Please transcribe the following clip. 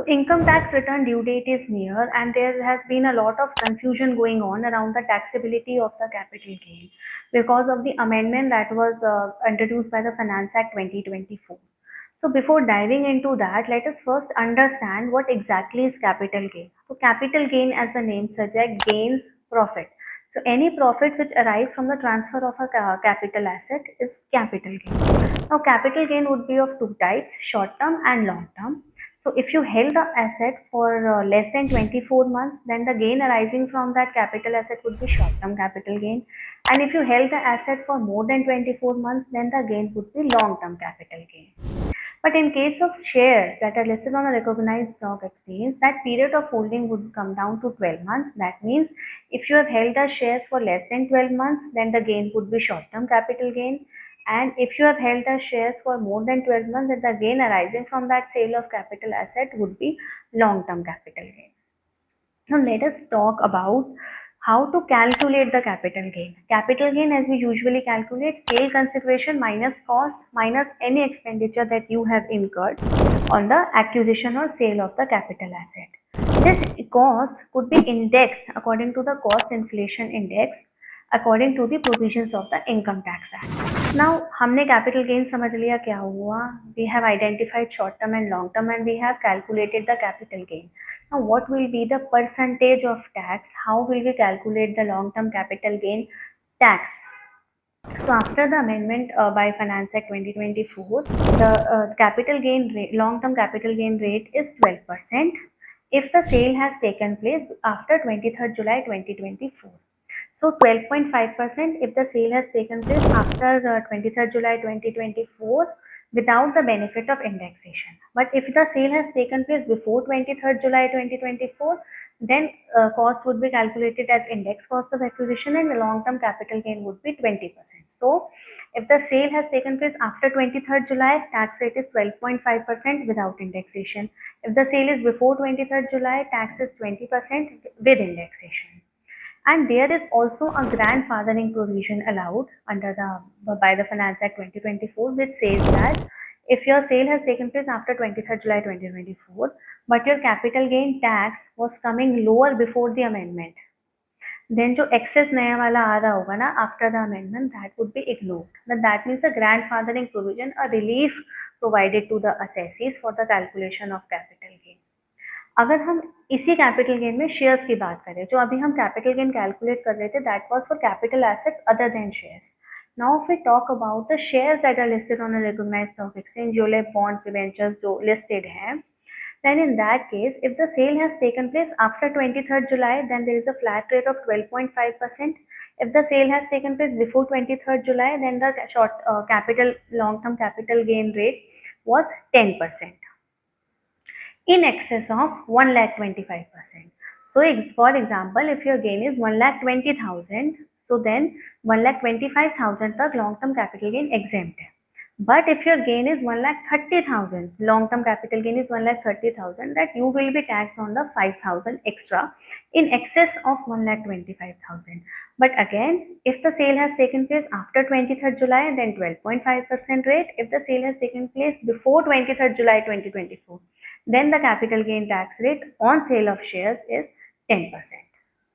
income tax return due date is near, and there has been a lot of confusion going on around the taxability of the capital gain because of the amendment that was introduced by the Finance Act 2024. So before diving into that, let us first understand what exactly is capital gain. So capital gain, as the name suggests, gains profit. So any profit which arises from the transfer of a capital asset is capital gain. Now capital gain would be of two types, short term and long term. So if you held the asset for less than 24 months, then the gain arising from that capital asset would be short term capital gain. And if you held the asset for more than 24 months, then the gain would be long term capital gain. But in case of shares that are listed on a recognized stock exchange, that period of holding would come down to 12 months. That means if you have held the shares for less than 12 months, then the gain would be short term capital gain. And if you have held the shares for more than 12 months, then the gain arising from that sale of capital asset would be long term capital gain. Now let us talk about how to calculate the capital gain. Capital gain, as we usually calculate, sale consideration minus cost minus any expenditure that you have incurred on the acquisition or sale of the capital asset. This cost could be indexed according to the cost inflation index according to the provisions of the income tax act. Now हमने capital gain समझ लिया क्या हुआ. We have identified short term and long term, and we have calculated the capital gain. Now what will be the percentage of tax? How will we calculate the long term capital gain tax? So after the amendment by Finance Act 2024, the capital gain rate, long term capital gain rate is 12% if the sale has taken place after 23rd July 2024. So 12.5% if the sale has taken place after 23rd July 2024 without the benefit of indexation. But if the sale has taken place before 23rd July 2024, then cost would be calculated as index cost of acquisition, and the long term capital gain would be 20%. So if the sale has taken place after 23rd July, tax rate is 12.5% without indexation. If the sale is before 23rd July, tax is 20% with indexation. And there is also a grandfathering provision allowed under by the Finance Act 2024, which says that if your sale has taken place after 23rd July 2024, but your capital gain tax was coming lower before the amendment, then जो excess नया वाला आ रहा होगा ना after the amendment, that would be ignored. That means a grandfathering provision, a relief provided to the assessees for the calculation of capital gain. अगर हम इसी capital gain में शेयर्स की बात करें, जो अभी हम कैपिटल गेन कैलकुलेट कर रहे थे, that was for capital assets other than shares. Now if we talk about the shares that are listed on a recognised stock exchange, जो ले बॉन्ड्स डिबेंचर्स जो लिस्टेड हैं, then in that case, if the sale has taken place after 23rd July, then there is a flat rate of 12.5%. If the sale has taken place before 23rd July, then the long-term capital gain rate was 10%. In excess of 1,25,000. So for example, if your gain is 1,20,000, so then 1,25,000 तक long term capital gain exempt है. But if your gain is 1,30,000, long term capital gain is 1,30,000, that you will be taxed on the 5,000 extra in excess of 1,25,000. But again, if the sale has taken place after 23rd July, then 12.5% rate. If the sale has taken place before 23rd July 2024, then the capital gain tax rate on sale of shares is 10%.